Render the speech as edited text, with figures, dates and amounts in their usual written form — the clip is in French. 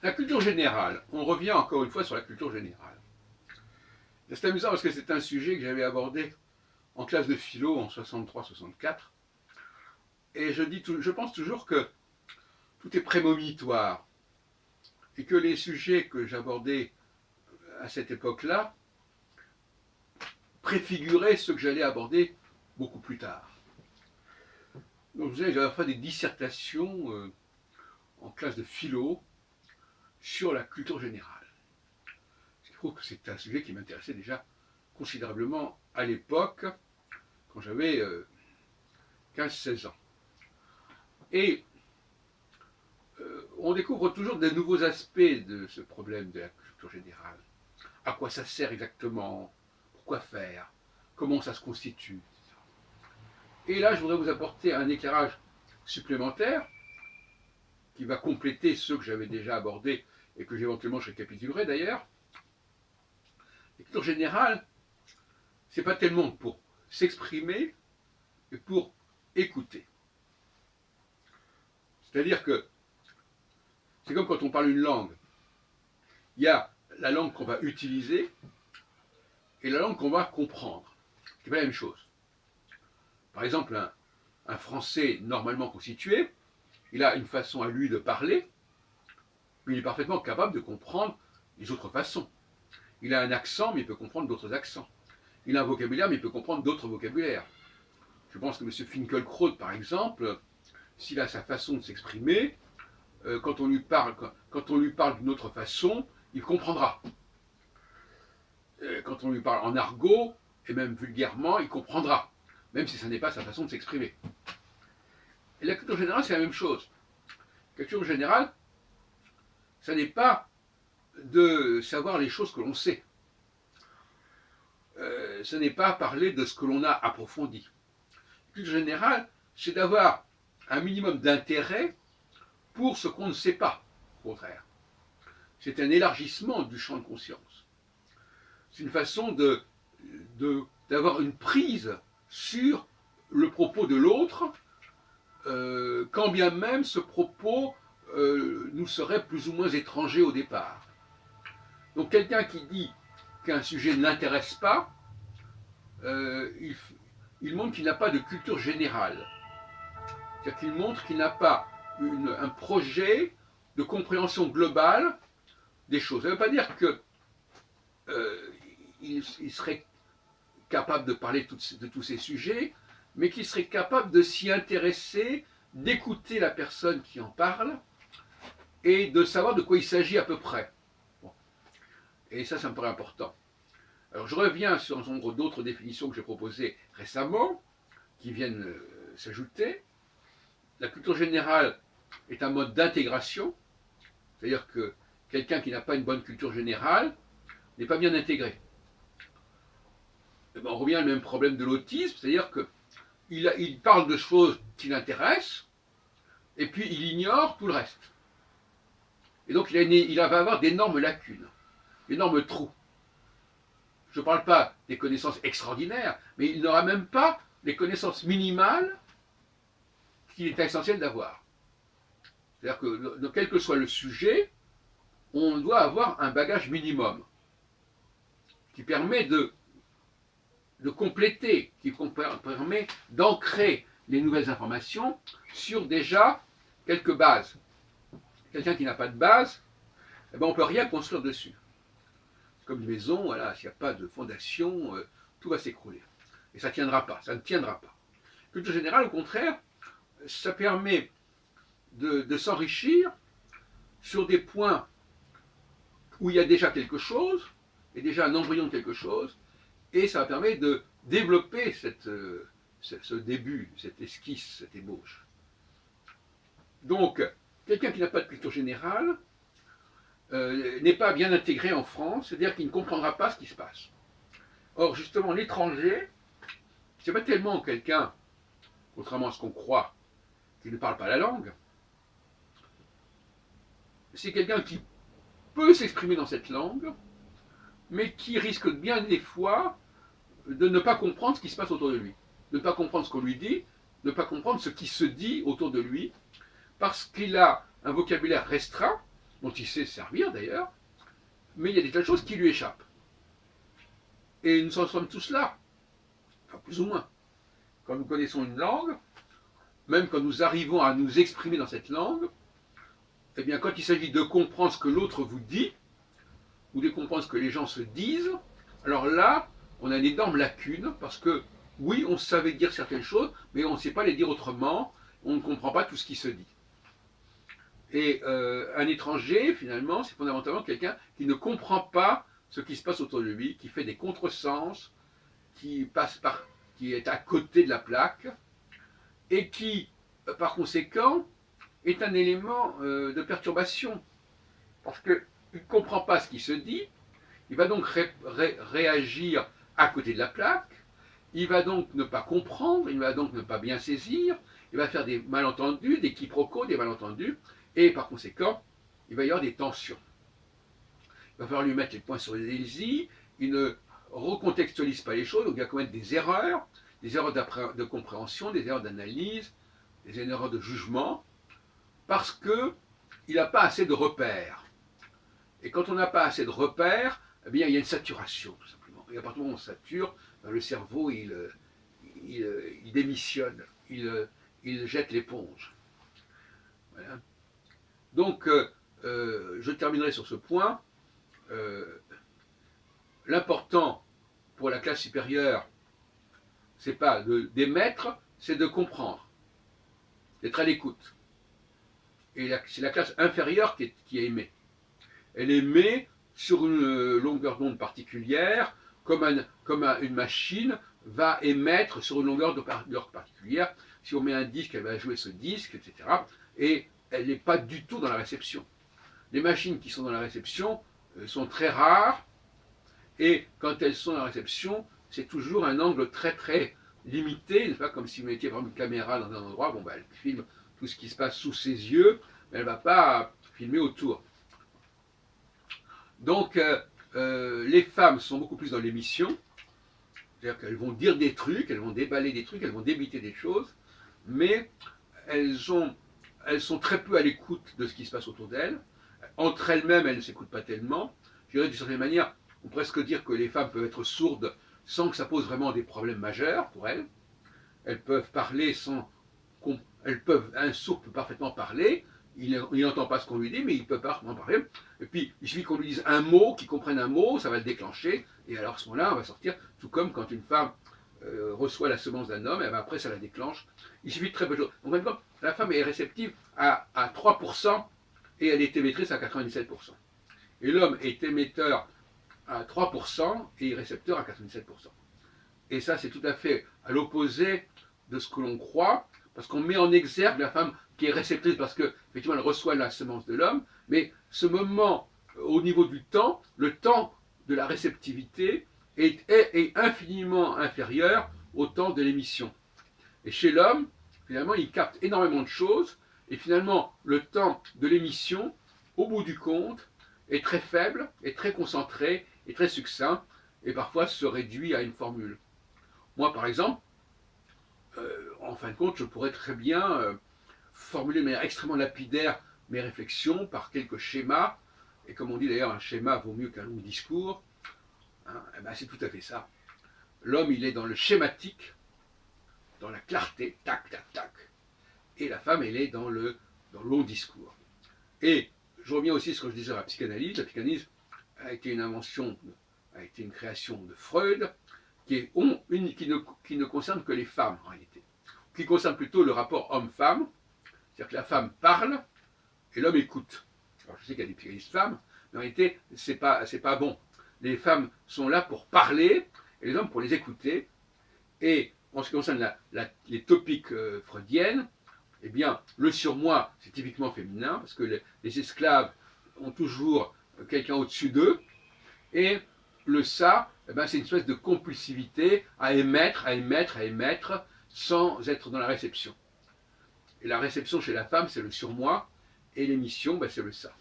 La culture générale. On revient encore une fois sur la culture générale. C'est amusant parce que c'est un sujet que j'avais abordé en classe de philo en 63-64. Et je pense toujours que tout est prémonitoire et que les sujets que j'abordais à cette époque-là préfiguraient ceux que j'allais aborder beaucoup plus tard. Donc j'avais fait des dissertations en classe de philo sur la culture générale. Ce qui prouve que c'est un sujet qui m'intéressait déjà considérablement à l'époque, quand j'avais 15-16 ans. Et on découvre toujours de nouveaux aspects de ce problème de la culture générale. À quoi ça sert exactement? Pourquoi faire? Comment ça se constitue? Et là, je voudrais vous apporter un éclairage supplémentaire qui va compléter ceux que j'avais déjà abordés et que éventuellement je récapitulerai d'ailleurs. La culture générale, c'est pas tellement pour s'exprimer, mais pour écouter. C'est-à-dire que c'est comme quand on parle une langue. Il y a la langue qu'on va utiliser et la langue qu'on va comprendre. C'est pas la même chose. Par exemple, un français normalement constitué, il a une façon à lui de parler, mais il est parfaitement capable de comprendre les autres façons. Il a un accent, mais il peut comprendre d'autres accents. Il a un vocabulaire, mais il peut comprendre d'autres vocabulaires. Je pense que M. Finkielkraut, par exemple, s'il a sa façon de s'exprimer, quand on lui parle d'une autre façon, il comprendra. Quand on lui parle en argot, et même vulgairement, il comprendra, même si ce n'est pas sa façon de s'exprimer. Et la culture générale, c'est la même chose. La culture générale, ça n'est pas de savoir les choses que l'on sait. Ce n'est pas parler de ce que l'on a approfondi. La culture générale, c'est d'avoir un minimum d'intérêt pour ce qu'on ne sait pas, au contraire. C'est un élargissement du champ de conscience. C'est une façon d'avoir une prise sur le propos de l'autre, quand bien même ce propos nous serait plus ou moins étranger au départ. Donc quelqu'un qui dit qu'un sujet ne l'intéresse pas, il montre qu'il n'a pas de culture générale. C'est-à-dire qu'il montre qu'il n'a pas un projet de compréhension globale des choses. Ça ne veut pas dire que il serait capable de parler de tous ces sujets, mais qu'il serait capable de s'y intéresser, d'écouter la personne qui en parle et de savoir de quoi il s'agit à peu près. Bon. Et ça me paraît important. Alors je reviens sur un nombre d'autres définitions que j'ai proposées récemment, qui viennent s'ajouter. La culture générale est un mode d'intégration, c'est-à-dire que quelqu'un qui n'a pas une bonne culture générale n'est pas bien intégré. Et ben, on revient au même problème de l'autisme, c'est-à-dire qu'il parle de choses qui l'intéressent, et puis il ignore tout le reste. Et donc il va avoir d'énormes lacunes, d'énormes trous. Je ne parle pas des connaissances extraordinaires, mais il n'aura même pas les connaissances minimales qu'il est essentiel d'avoir. C'est-à-dire que quel que soit le sujet, on doit avoir un bagage minimum qui permet de compléter, qui permet d'ancrer les nouvelles informations sur déjà quelques bases. Quelqu'un qui n'a pas de base, eh ben on ne peut rien construire dessus. Comme une maison, voilà, s'il n'y a pas de fondation, tout va s'écrouler. Et ça ne tiendra pas, ça ne tiendra pas. Culture générale, au contraire, ça permet de s'enrichir sur des points où il y a déjà quelque chose, et déjà un embryon de quelque chose, et ça va permettre de développer ce début, cette esquisse, cette ébauche. Donc, quelqu'un qui n'a pas de culture générale n'est pas bien intégré en France, c'est-à-dire qu'il ne comprendra pas ce qui se passe. Or, justement, l'étranger, c'est pas tellement quelqu'un, contrairement à ce qu'on croit, qui ne parle pas la langue, c'est quelqu'un qui peut s'exprimer dans cette langue, mais qui risque bien des fois de ne pas comprendre ce qui se passe autour de lui, de ne pas comprendre ce qu'on lui dit, de ne pas comprendre ce qui se dit autour de lui, parce qu'il a un vocabulaire restreint, dont il sait se servir d'ailleurs, mais il y a des tas de choses qui lui échappent. Et nous en sommes tous là, enfin plus ou moins. Quand nous connaissons une langue, même quand nous arrivons à nous exprimer dans cette langue, eh bien quand il s'agit de comprendre ce que l'autre vous dit, ou de comprendre ce que les gens se disent, alors là, on a une énorme lacune, parce que oui, on savait dire certaines choses, mais on ne sait pas les dire autrement, on ne comprend pas tout ce qui se dit. Et un étranger, finalement, c'est fondamentalement quelqu'un qui ne comprend pas ce qui se passe autour de lui, qui fait des contresens, qui est à côté de la plaque, et qui, par conséquent, est un élément de perturbation. Parce qu'il ne comprend pas ce qui se dit, il va donc réagir à côté de la plaque, il va donc ne pas comprendre, il va donc ne pas bien saisir, il va faire des malentendus, des quiproquos, des malentendus, et par conséquent, il va y avoir des tensions. Il va falloir lui mettre les points sur les i, il ne recontextualise pas les choses, donc il va commettre des erreurs de compréhension, des erreurs d'analyse, des erreurs de jugement, parce qu'il n'a pas assez de repères. Et quand on n'a pas assez de repères, eh bien, il y a une saturation, tout simplement. Et à partir du moment où on sature, le cerveau, il démissionne, il jette l'éponge. Voilà. Donc, je terminerai sur ce point. L'important pour la classe supérieure, c'est pas d'émettre, c'est de comprendre, d'être à l'écoute. Et c'est la classe inférieure qui émet. Elle émet sur une longueur d'onde particulière, comme une machine va émettre sur une longueur d'onde particulière. Si on met un disque, elle va jouer ce disque, etc. Et elle n'est pas du tout dans la réception. Les machines qui sont dans la réception sont très rares, et quand elles sont dans la réception, c'est toujours un angle très très limité, n'est-ce pas, comme si vous mettiez par exemple une caméra dans un endroit, bon, bah, elle filme tout ce qui se passe sous ses yeux, mais elle ne va pas filmer autour. Donc, les femmes sont beaucoup plus dans l'émission, c'est-à-dire qu'elles vont dire des trucs, elles vont déballer des trucs, elles vont débiter des choses, mais elles sont très peu à l'écoute de ce qui se passe autour d'elles. Entre elles-mêmes, elles ne s'écoutent pas tellement. Je dirais d'une certaine manière, on peut presque dire que les femmes peuvent être sourdes sans que ça pose vraiment des problèmes majeurs pour elles. Elles peuvent parler sans... un sourd peut parfaitement parler, il n'entend pas ce qu'on lui dit, mais il peut parfaitement parler. Et puis, il suffit qu'on lui dise un mot, qu'il comprenne un mot, ça va le déclencher, et alors à ce moment-là, on va sortir, tout comme quand une femme reçoit la semence d'un homme, et après ça la déclenche. Il suffit de très peu de choses. Donc maintenant, la femme est réceptive à 3%, et elle est émettrice à 97%. Et l'homme est émetteur à 3% et récepteur à 97%. Et ça, c'est tout à fait à l'opposé de ce que l'on croit, parce qu'on met en exergue la femme qui est réceptrice, parce qu'effectivement, elle reçoit la semence de l'homme, mais ce moment, au niveau du temps, le temps de la réceptivité est infiniment inférieur au temps de l'émission. Et chez l'homme, finalement, il capte énormément de choses, et finalement, le temps de l'émission, au bout du compte, est très faible, est très concentré, est très succinct, et parfois se réduit à une formule. Moi, par exemple, en fin de compte, je pourrais très bien formuler de manière extrêmement lapidaire mes réflexions par quelques schémas, et comme on dit d'ailleurs, un schéma vaut mieux qu'un long discours, hein, et ben c'est tout à fait ça. L'homme, il est dans le schématique, dans la clarté, tac, tac, tac, et la femme, elle est dans le long discours. Et je reviens aussi sur ce que je disais sur la psychanalyse. La psychanalyse a été une invention, a été une création de Freud, qui ne concerne que les femmes en réalité, qui concerne plutôt le rapport homme-femme, c'est-à-dire que la femme parle et l'homme écoute. Alors je sais qu'il y a des psychanalystes femmes, mais en réalité, c'est pas bon. Les femmes sont là pour parler et les hommes pour les écouter. Et en ce qui concerne les topiques freudiennes, eh bien, le surmoi, c'est typiquement féminin, parce que les esclaves ont toujours quelqu'un au-dessus d'eux, et le ça, eh ben, c'est une espèce de compulsivité à émettre, sans être dans la réception. Et la réception chez la femme, c'est le surmoi, et l'émission, ben, c'est le ça.